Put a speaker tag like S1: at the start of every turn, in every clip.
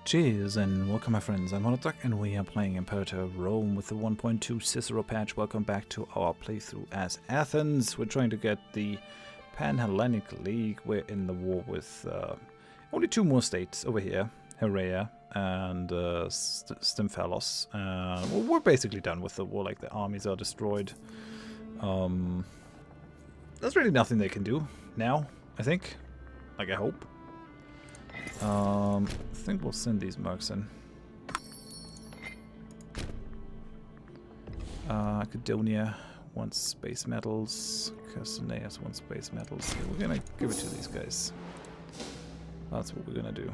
S1: Cheers and welcome my friends, I'm Horath and we are playing Imperator Rome with the 1.2 Cicero patch. Welcome back to our playthrough as Athens. We're trying to get the Pan-Hellenic League. We're in the war with only two more states over here, Horath and Stymphalos. Well, we're basically done with the war, like the armies are destroyed. There's really nothing they can do now, I think. Like, I hope. I think we'll send these mercs in. Macedonia wants space metals. Chersonesus wants space metals. Yeah, we're gonna give it to these guys. That's what we're gonna do.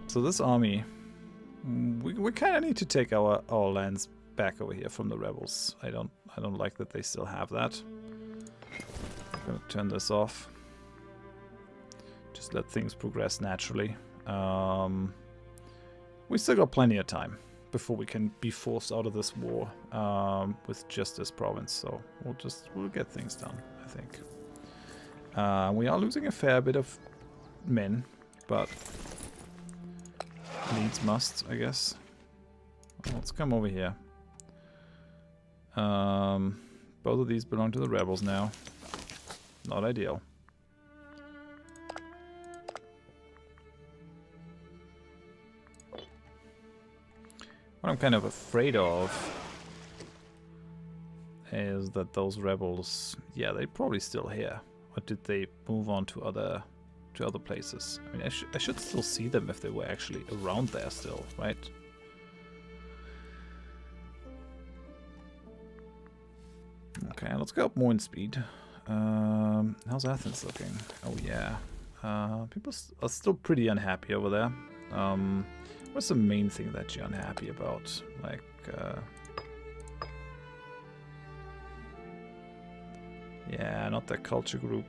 S1: So this army, we kind of need to take our lands back over here from the rebels. I don't like that they still have that. I'm gonna turn this off. Just let things progress naturally. We still got plenty of time before we can be forced out of this war with just this province. So we'll get things done, I think. We are losing a fair bit of men, but needs must, I guess. Well, let's come over here. Both of these belong to the rebels now. Not ideal. What I'm kind of afraid of is that those rebels, yeah, they're probably still here. Or did they move on to other places? I mean, I should still see them if they were actually around there still, right? Okay, let's go up more in speed. How's Athens looking? Oh yeah, people are still pretty unhappy over there. What's the main thing that you're unhappy about? Like, yeah, not that culture group.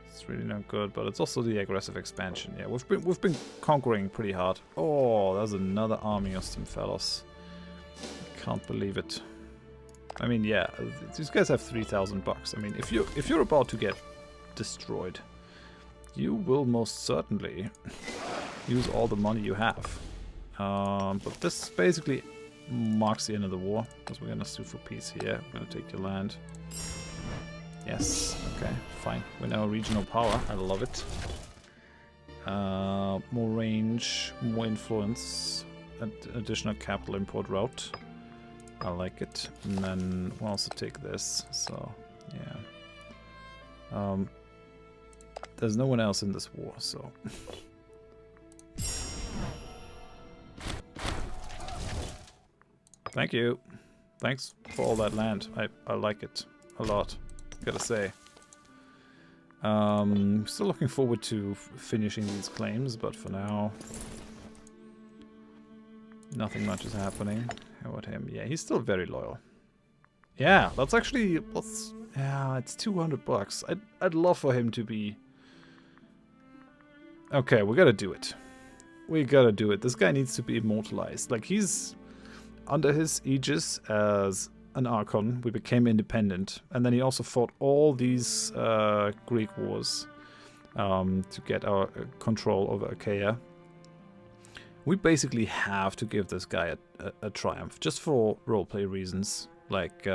S1: It's really not good, but it's also the aggressive expansion. Yeah, we've been conquering pretty hard. Oh, there's another army of Stymphalos. Can't believe it. I mean, yeah, these guys have 3,000 bucks. I mean, if you're about to get destroyed, you will most certainly use all the money you have. But this basically marks the end of the war, because we're gonna sue for peace here. We're gonna take your land. Yes, okay, fine. We're now a regional power. I love it. More range, more influence, additional capital import route. I like it. And then we'll also take this. So, yeah. There's no one else in this war, so. Thank you. Thanks for all that land. I like it a lot, gotta say. Still looking forward to finishing these claims, but for now, nothing much is happening. How about him? Yeah, he's still very loyal. Yeah, let's yeah, it's 200 bucks. I'd love for him to be. Okay, we gotta do it. We gotta do it. This guy needs to be immortalized. Like, he's under his aegis as an archon, we became independent, and then he also fought all these Greek wars to get our control over Achaia. We basically have to give this guy a triumph, just for roleplay reasons. Like,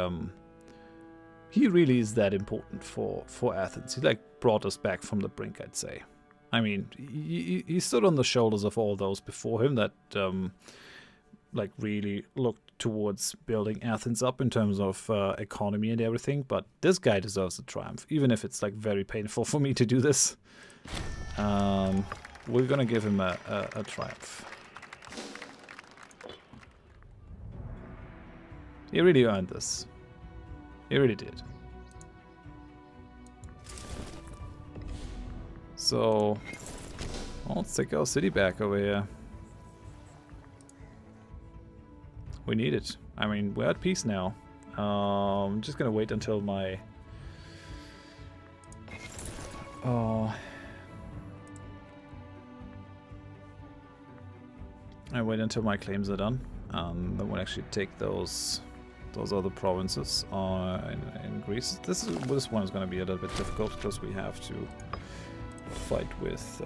S1: he really is that important for Athens. He, like, brought us back from the brink, I'd say. I mean, he stood on the shoulders of all those before him that like, really looked towards building Athens up in terms of economy and everything, but this guy deserves a triumph, even if it's, like, very painful for me to do this. We're gonna give him a triumph. He really earned this. He really did. So, well, let's take our city back over here. We need it. I mean, we're at peace now. I'm just gonna wait until my... I wait until my claims are done. Then we'll actually take those other provinces in Greece. This one is gonna be a little bit difficult because we have to fight with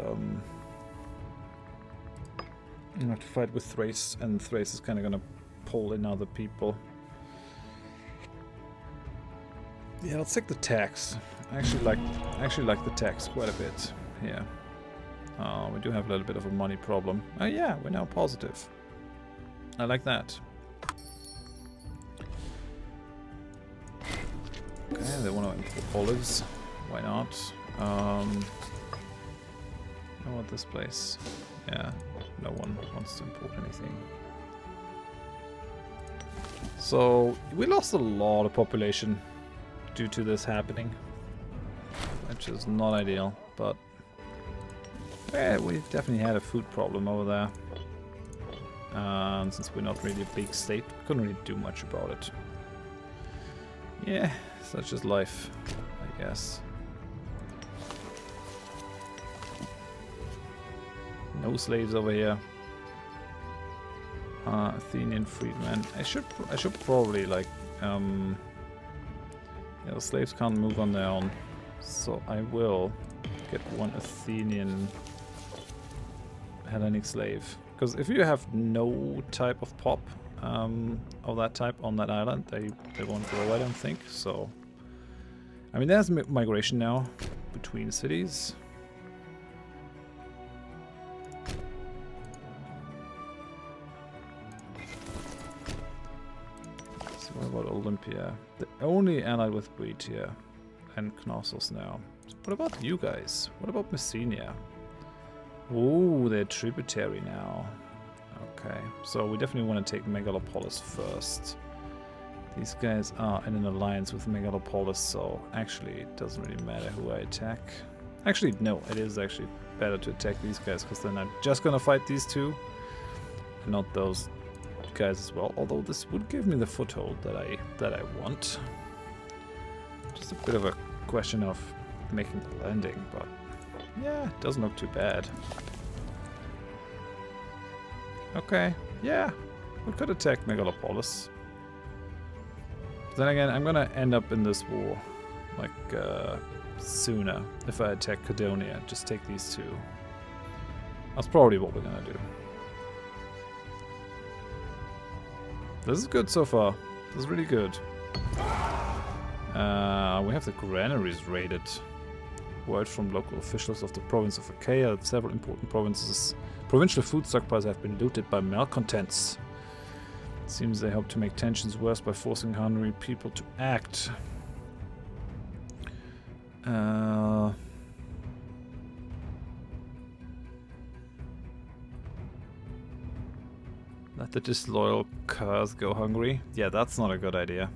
S1: I'm have to fight with Thrace, and Thrace is kind of gonna pull in other people. Yeah, let's take the tax. I actually like the tax quite a bit. Yeah. We do have a little bit of a money problem. Oh yeah, we're now positive. I like that. Okay, they want to import olives. Why not? I want this place. Yeah, no one wants to import anything. So we lost a lot of population due to this happening, which is not ideal, but yeah, we definitely had a food problem over there. And since we're not really a big state, we couldn't really do much about it. Yeah, such is life, I guess. No slaves over here. Athenian freedmen. I should probably like yeah, the slaves can't move on their own, so I will get one Athenian Hellenic slave. Because if you have no type of pop of that type on that island, they won't grow, I don't think. So, I mean, there's migration now between cities. So what about Olympia? The only allied with Boeotia and Knossos now. What about you guys? What about Messenia? Oh, they're tributary now. Okay, so we definitely want to take Megalopolis first. These guys are in an alliance with Megalopolis, so actually it doesn't really matter who I attack. Actually, no, it is actually better to attack these guys, because then I'm just gonna fight these two, and not those guys as well. Although this would give me the foothold that I want. Just a bit of a question of making the landing, but yeah, it doesn't look too bad. Okay, yeah, we could attack Megalopolis. But then again, I'm gonna end up in this war, like, sooner if I attack Cadonia. Just take these two. That's probably what we're gonna do. This is good so far. This is really good. We have the granaries raided. Word from local officials of the province of Achaia that several important provincial food stockpiles have been looted by malcontents. It seems they hope to make tensions worse by forcing hungry people to act. Let the disloyal curs go hungry. Yeah, that's not a good idea.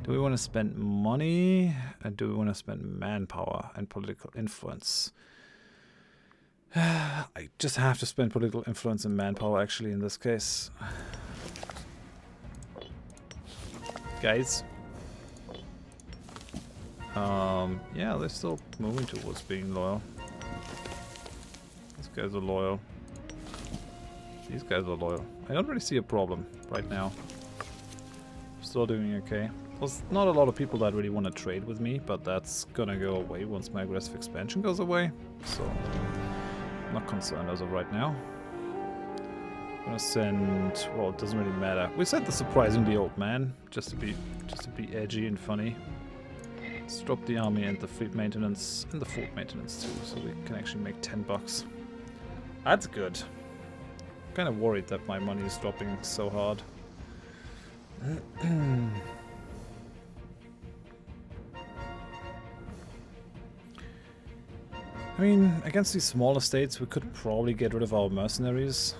S1: Do we want to spend money, and do we want to spend manpower and political influence? I just have to spend political influence and manpower, actually, in this case. Guys. Yeah, they're still moving towards being loyal. These guys are loyal. These guys are loyal. I don't really see a problem right now. Still doing okay. There's not a lot of people that really want to trade with me, but that's gonna go away once my aggressive expansion goes away. So, I'm not concerned as of right now. I'm gonna send. Well, it doesn't really matter. We sent the surprisingly old man just to be edgy and funny. Let's drop the army and the fleet maintenance and the fort maintenance too, so we can actually make 10 bucks. That's good. I'm kind of worried that my money is dropping so hard. I mean, against these smaller states, we could probably get rid of our mercenaries.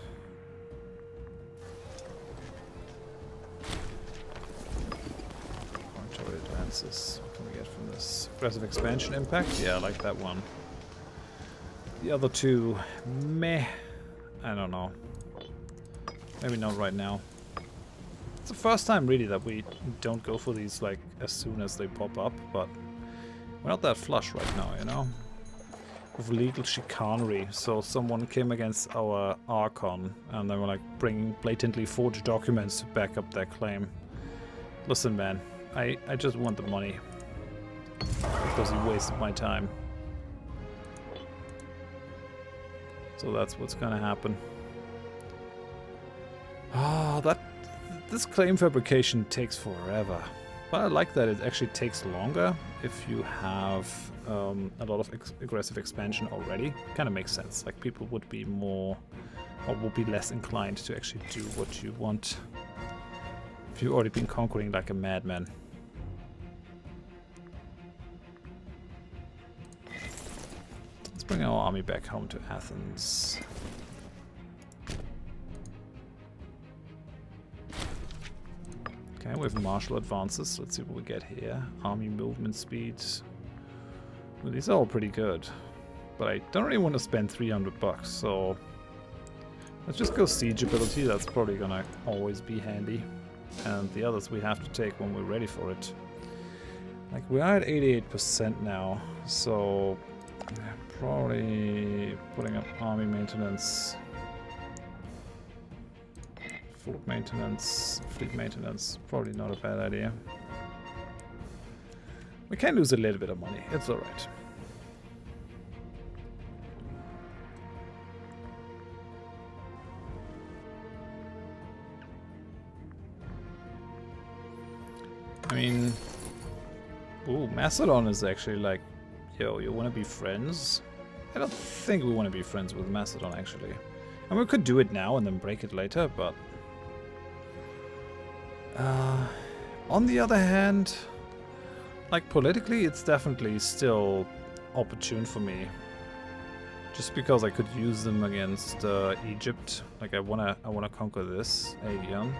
S1: Artillery advances. What can we get from this? Aggressive expansion impact? Yeah, I like that one. The other two, meh. I don't know. Maybe not right now. It's the first time, really, that we don't go for these, like, as soon as they pop up, but we're not that flush right now, you know? Of legal chicanery. So someone came against our Archon and they were like bringing blatantly forged documents to back up their claim. Listen, man, I just want the money because he wasted my time. So that's what's gonna happen. Ah, this claim fabrication takes forever. But I like that it actually takes longer if you have a lot of aggressive expansion already. Kind of makes sense. Like people would be more, or would be less inclined to actually do what you want if you've already been conquering like a madman. Let's bring our army back home to Athens. Okay, we have martial advances. Let's see what we get here. Army movement speed. Well, these are all pretty good. But I don't really want to spend 300 bucks, so let's just go siege ability. That's probably gonna always be handy. And the others we have to take when we're ready for it. Like, we are at 88% now, so probably putting up army maintenance. Fort maintenance, fleet maintenance, probably not a bad idea. We can lose a little bit of money, it's alright. I mean, ooh, Macedon is actually like, yo, you wanna be friends? I don't think we wanna be friends with Macedon actually. And we could do it now and then break it later, but on the other hand, like politically, it's definitely still opportune for me. Just because I could use them against Egypt. Like I wanna conquer this Aegean.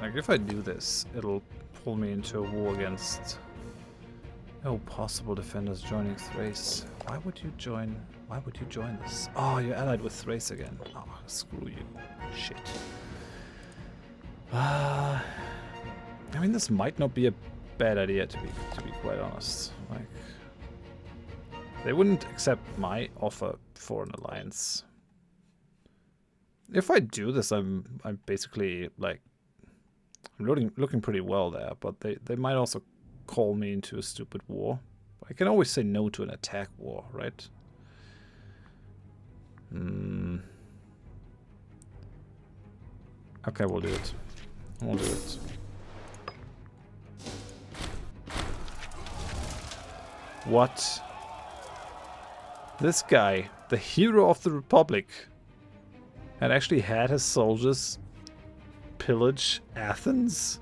S1: Like if I do this, it'll pull me into a war against possible defenders joining Thrace. Why would you join? Why would you join this? Oh, you're allied with Thrace again. Oh, screw you. Shit. I mean, this might not be a bad idea to be quite honest. Like, they wouldn't accept my offer for an alliance. If I do this, I'm basically like I'm looking pretty well there. But they might also call me into a stupid war. I can always say no to an attack war, right? Okay, we'll do it. We'll do it. What? This guy, the hero of the Republic, had actually had his soldiers pillage Athens?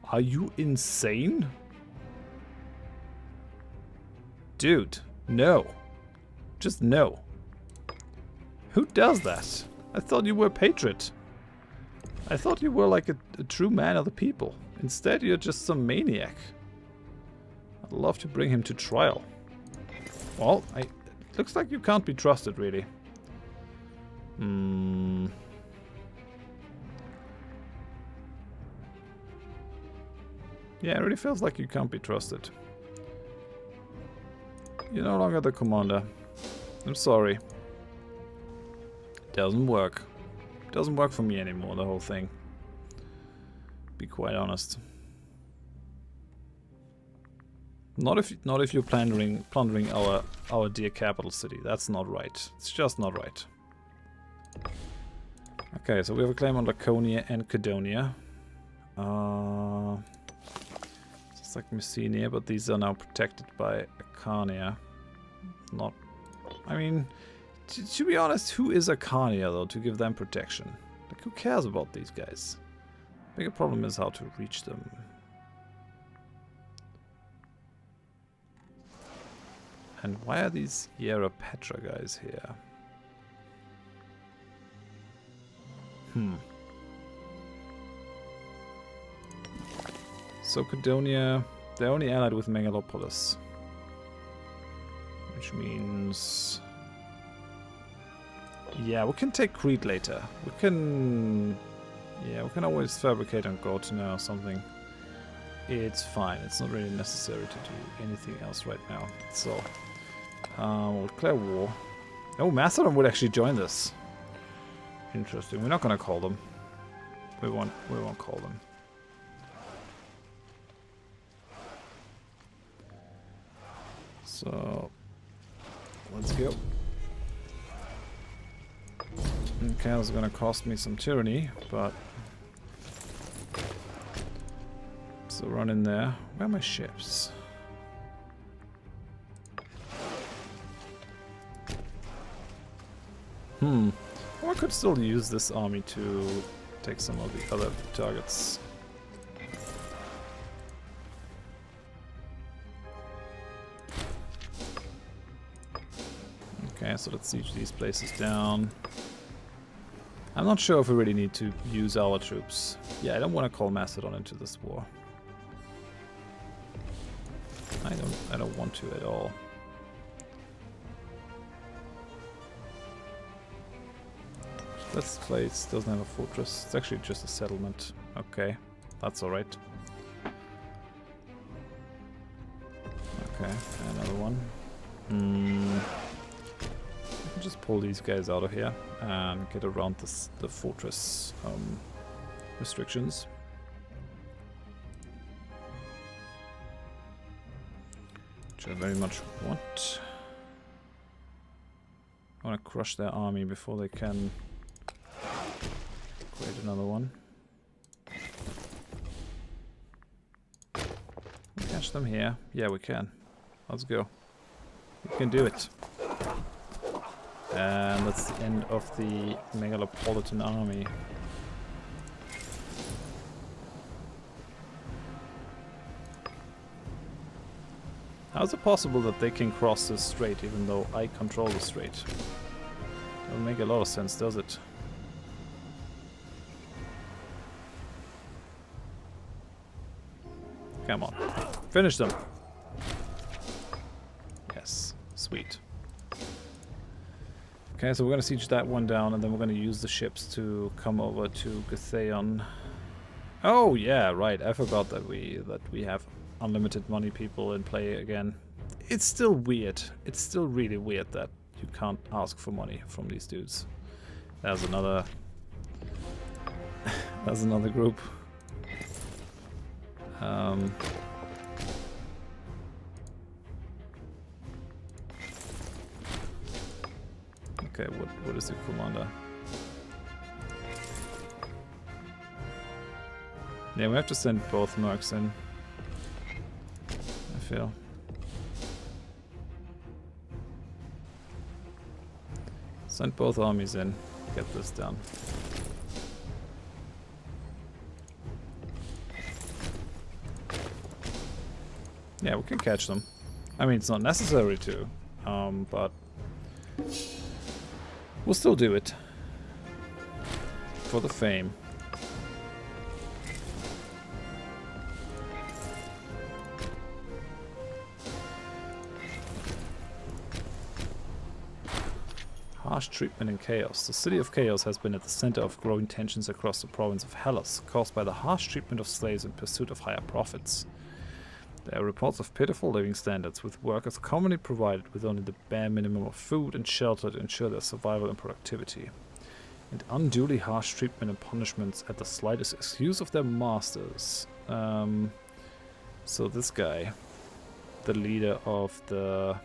S1: Are you insane? Dude, no. Just no. Who does that? I thought you were a patriot. I thought you were like a true man of the people. Instead, you're just some maniac. I'd love to bring him to trial. Well, it looks like you can't be trusted, really. Yeah, it really feels like you can't be trusted. You're no longer the commander. I'm sorry. Doesn't work. Doesn't work for me anymore, the whole thing. Be quite honest. Not if you're plundering our dear capital city. That's not right. It's just not right. Okay, so we have a claim on Laconia and Cadonia. It's like Messenia, but these are now protected by Acarnania. Not, I mean, to be honest, who is Acarnania though to give them protection? Like, who cares about these guys? The bigger problem is how to reach them. And why are these Hiera Petra guys here? So Cadonia, they're only allied with Megalopolis. Which means... yeah, we can take Crete later. We can... yeah, we can always fabricate on Gortona or something. It's fine. It's not really necessary to do anything else right now. So, we'll declare war. Oh, Macedon would actually join this. Interesting. We're not going to call them. We won't call them. So, let's go. Okay, it's gonna cost me some tyranny, but... So run in there. Where are my ships? Well, I could still use this army to take some of the other targets. Okay, so let's siege these places down. I'm not sure if we really need to use our troops. Yeah, I don't want to call Macedon into this war. I don't want to at all. This place doesn't have a fortress. It's actually just a settlement. Okay, that's alright. Okay, another one. I can just pull these guys out of here and get around the fortress restrictions. Which I very much want. I want to crush their army before they can create another one. Catch them here. Yeah, we can. Let's go. We can do it. And that's the end of the megalopolitan army. How is it possible that they can cross this strait even though I control the strait? Doesn't make a lot of sense, does it? Come on. Finish them! Yes. Sweet. Okay, so we're gonna siege that one down, and then we're gonna use the ships to come over to Githaion. Oh yeah, right. I forgot that we have unlimited money people in play again. It's still weird. It's still really weird that you can't ask for money from these dudes. There's another. There's another group. Okay, what is the commander? Yeah, we have to send both mercs in, I feel. Send both armies in, get this done. Yeah, we can catch them. I mean, it's not necessary to, but we'll still do it. For the fame. Harsh treatment and chaos. The city of Chaos has been at the center of growing tensions across the province of Hellas, caused by the harsh treatment of slaves in pursuit of higher profits. There are reports of pitiful living standards, with workers commonly provided with only the bare minimum of food and shelter to ensure their survival and productivity, and unduly harsh treatment and punishments at the slightest excuse of their masters. So this guy, the leader of the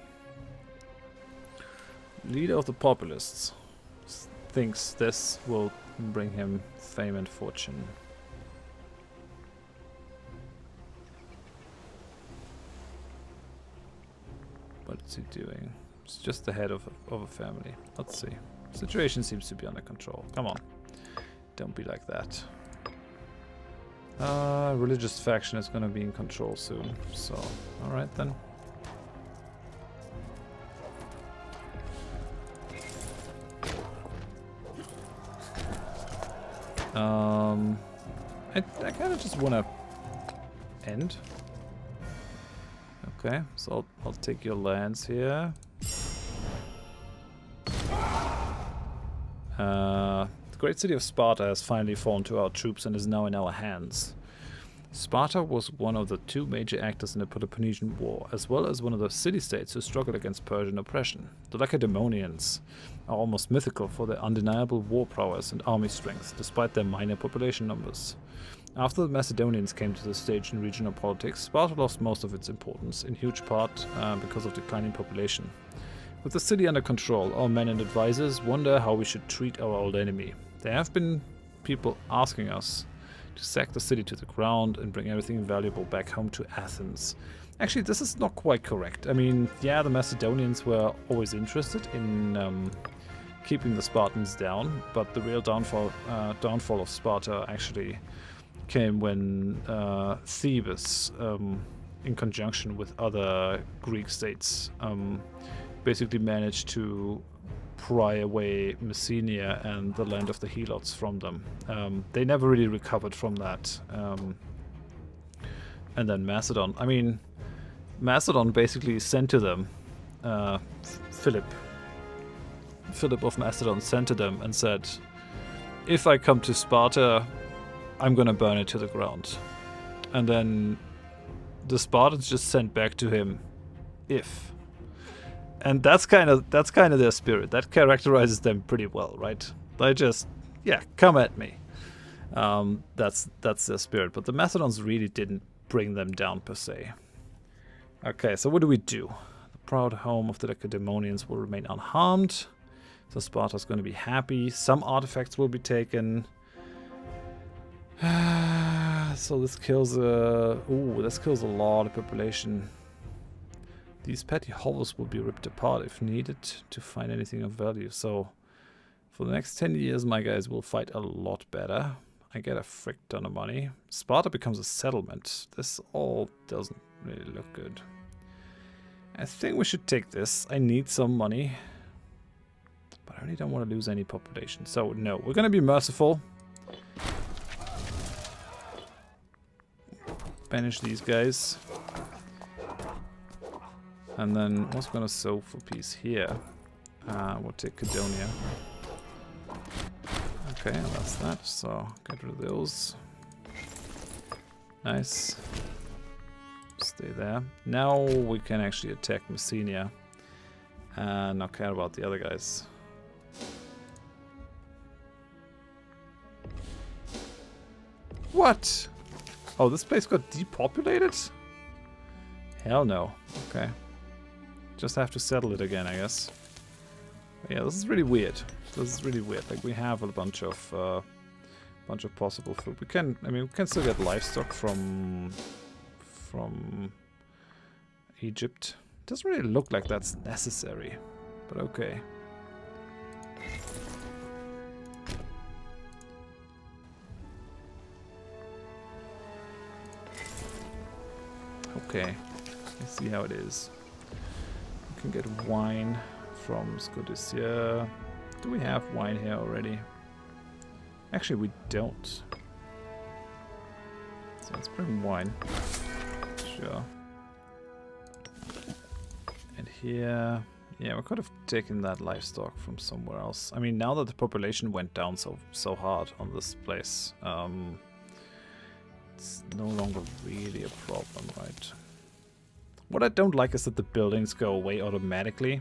S1: populists, thinks this will bring him fame and fortune. What is he doing? It's just the head of a family. Let's see. Situation seems to be under control. Come on. Don't be like that. Religious faction is gonna be in control soon. So, alright then. I kind of just want to end. Okay, so I'll take your lands here. The great city of Sparta has finally fallen to our troops and is now in our hands. Sparta was one of the two major actors in the Peloponnesian War, as well as one of the city-states who struggled against Persian oppression. The Lacedaemonians are almost mythical for their undeniable war prowess and army strength, despite their minor population numbers. After the Macedonians came to the stage in regional politics, Sparta lost most of its importance, in huge part because of declining population. With the city under control, our men and advisors wonder how we should treat our old enemy. There have been people asking us to sack the city to the ground and bring everything valuable back home to Athens. Actually, this is not quite correct. I mean, yeah, the Macedonians were always interested in keeping the Spartans down, but the real downfall of Sparta actually came when Thebes, in conjunction with other Greek states, basically managed to pry away Messenia and the land of the Helots from them. They never really recovered from that. And then Macedon. I mean, Macedon basically sent to them, Philip of Macedon sent to them and said, if I come to Sparta, I'm gonna burn it to the ground. And then the Spartans just sent back to him, if. And that's kind of their spirit. That characterizes them pretty well, right? They just, yeah, come at me. That's their spirit. But the Macedons really didn't bring them down per se. Okay, so what do we do? The proud home of the Lacedaemonians will remain unharmed. So Sparta's going to be happy. Some artifacts will be taken. So this kills a lot of population. These petty hovels will be ripped apart if needed to find anything of value. So for the next 10 years, my guys will fight a lot better. I get a frick ton of money. Sparta becomes a settlement. This all doesn't really look good. I think we should take this. I need some money. But I really don't want to lose any population. So no, we're going to be merciful. Banish these guys. And then what's going to sow for peace here? We'll take Cadonia. Okay, that's that. So get rid of those. Nice. Stay there. Now we can actually attack Messenia. And not care about the other guys. What? Oh, this place got depopulated? Hell no. Okay. Just have to settle it again, I guess. Yeah, this is really weird. This is really weird. Like, we have a bunch of possible food. We can still get livestock from Egypt. Doesn't really look like that's necessary, but okay. Okay, let's see how it is. We can get wine from Scodicea. Do we have wine here already? Actually, we don't. So let's bring wine. Sure. And here, yeah, we could have taken that livestock from somewhere else. I mean, now that the population went down so hard on this place, it's no longer really a problem, right? What I don't like is that the buildings go away automatically.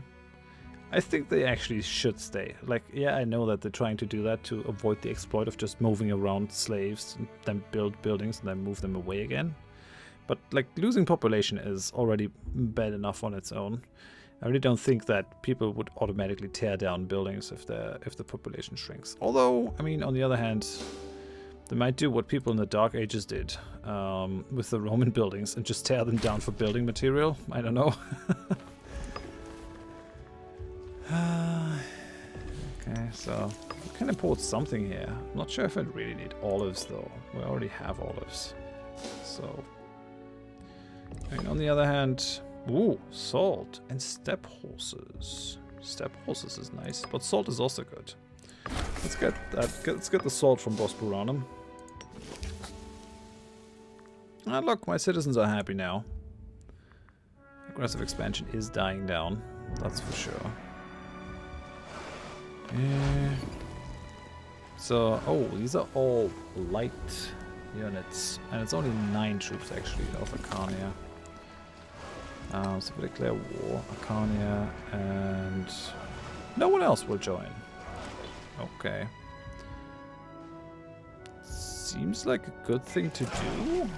S1: I think they actually should stay. Like, yeah, I know that they're trying to do that to avoid the exploit of just moving around slaves and then build buildings and then move them away again. But, like, losing population is already bad enough on its own. I really don't think that people would automatically tear down buildings if the population shrinks. Although, I mean, on the other hand, they might do what people in the Dark Ages did with the Roman buildings and just tear them down for building material. I don't know. Okay, so we can import something here. I'm not sure if I really need olives though. We already have olives. So, I mean, on the other hand, ooh, salt and steppe horses. Steppe horses is nice, but salt is also good. Let's get that. Let's get the salt from Bosporanum. Ah, look, my citizens are happy now. Aggressive expansion is dying down. That's for sure. So, oh, these are all light units, and it's only 9 troops actually of Arcania. So we declare war, Arcania, and no one else will join. Okay. Seems like a good thing to do,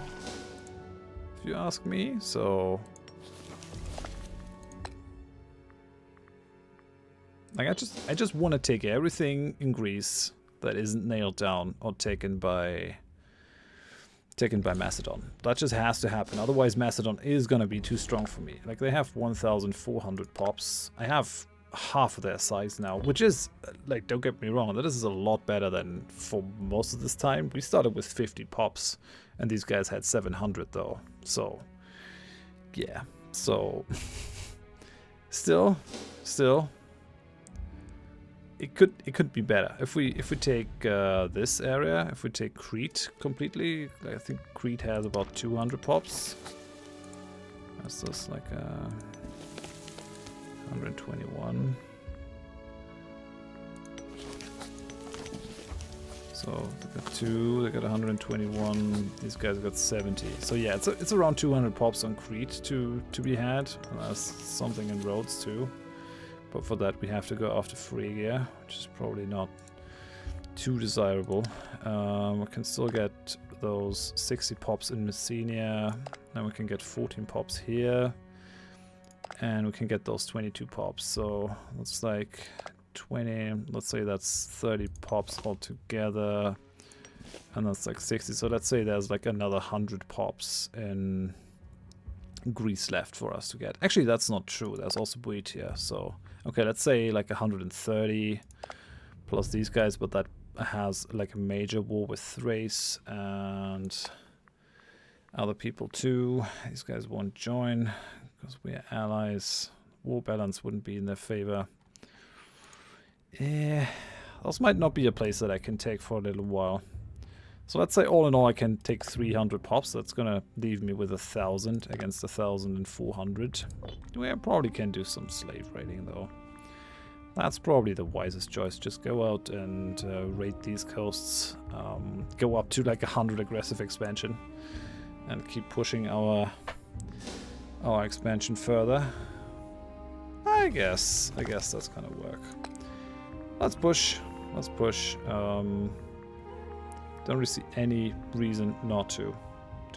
S1: if you ask me. So Like, I just want to take everything in Greece that isn't nailed down or taken by Macedon. That just has to happen. Otherwise, Macedon is gonna be too strong for me. Like, they have 1,400 pops. I have half of their size now, which is, like, don't get me wrong, that is a lot better than for most of this time. We started with 50 pops, and these guys had 700 though. So, yeah. So, still, it could be better if we take this area. If we take Crete completely, I think Crete has about 200 pops. That's just like 121. So they got 2, they got 121. These guys got 70. So yeah, it's around 200 pops on Crete to be had. And there's something in Rhodes too. But for that we have to go after Phrygia, which is probably not too desirable. We can still get those 60 pops in Messenia. Then we can get 14 pops here. And we can get those 22 pops. So that's like 20, let's say that's 30 pops altogether. And that's like 60. So let's say there's like another 100 pops in Greece left for us to get. Actually, that's not true. There's also Boeotia. So, okay, let's say like 130 plus these guys, but that has like a major war with Thrace and other people too. These guys won't join because we're allies. War balance wouldn't be in their favor. Yeah, those might not be a place that I can take for a little while. So let's say all in all I can take 300 pops. That's gonna leave me with 1,000 against 1,400. We probably can do some slave raiding though. That's probably the wisest choice. Just go out and raid these coasts. Go up to like 100 aggressive expansion and keep pushing our expansion further. I guess that's gonna work. Let's push. Don't really see any reason not to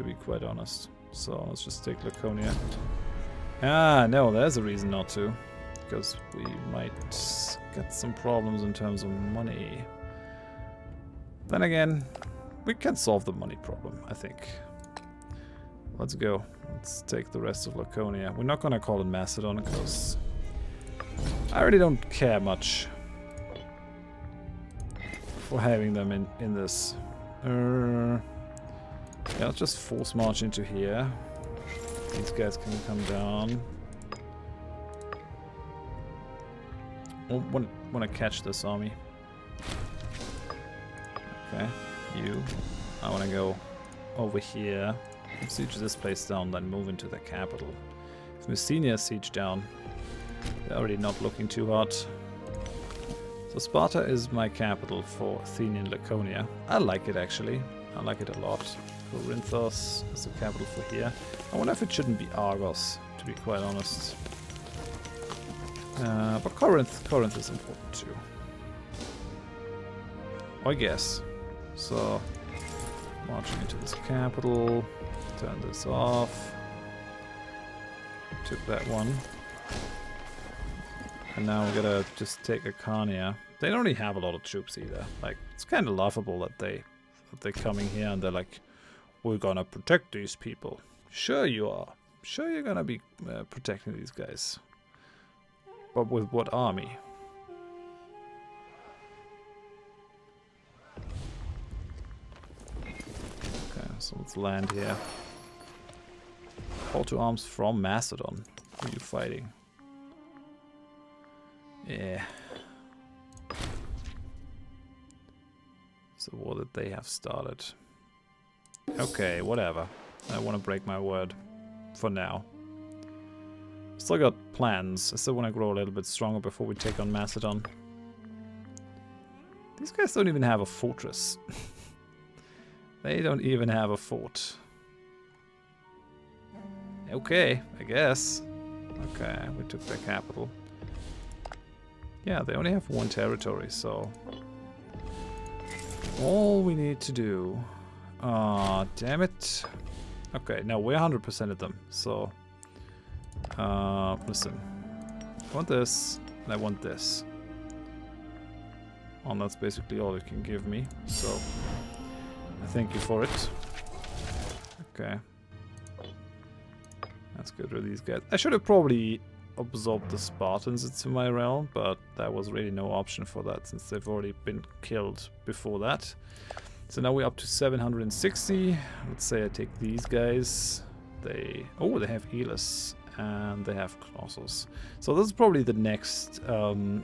S1: be quite honest. So let's just take Laconia. Ah, no, there's a reason not to. Because we might get some problems in terms of money. Then again, we can solve the money problem, I think. Let's go. Let's take the rest of Laconia. We're not going to call it Macedon because I really don't care much for having them in this. Yeah, let's just force march into here. These guys can come down. I want to catch this army. Okay, you. I want to go over here. Siege this place down, then move into the capital. If Messenia siege down, they're already not looking too hot. So Sparta is my capital for Athenian Laconia. I like it actually. I like it a lot. Corinthos is the capital for here. I wonder if it shouldn't be Argos, to be quite honest. But Corinth is important too. I guess. So, marching into this capital. Turn this off. Took that one. And now we're gonna just take Acania. They don't really have a lot of troops either. Like, it's kind of laughable that they're coming here and they're like, we're gonna protect these people. Sure you are. Sure you're gonna be protecting these guys. But with what army? Okay, so let's land here. Call to arms from Macedon. Who are you fighting? Yeah. It's a war that they have started. Okay, whatever. I want to break my word. For now. Still got plans. I still want to grow a little bit stronger before we take on Macedon. These guys don't even have a fortress. They don't even have a fort. Okay, I guess. Okay, we took their capital. Yeah, they only have one territory, so... all we need to do... ah, damn it. Okay, no, we're 100% of them, so... listen. I want this, and I want this. and that's basically all it can give me. So I thank you for it. Okay. Let's get rid of these guys. I should have probably absorbed the Spartans into my realm, but there was really no option for that since they've already been killed before that. So now we're up to 760. Let's say I take these guys. They have Elis and they have Colossus. So this is probably the next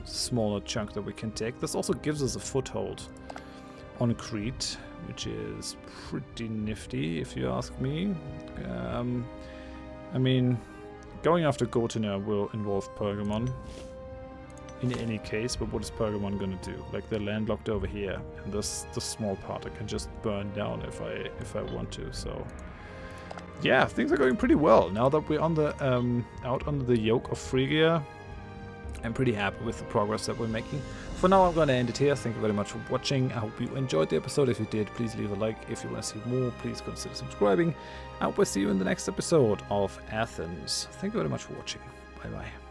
S1: smaller chunk that we can take. This also gives us a foothold on Crete, which is pretty nifty if you ask me. I mean, going after Gortina will involve Pergamon in any case, but what is Pergamon gonna do? Like, they're landlocked over here, and this small part I can just burn down if I want to. So yeah, things are going pretty well now that we're on the out under the yoke of Phrygia. I'm pretty happy with the progress that we're making. For now, I'm going to end it here. Thank you very much for watching. I hope you enjoyed the episode. If you did, please leave a like. If you want to see more, please consider subscribing. I hope I see you in the next episode of Athens. Thank you very much for watching. Bye bye.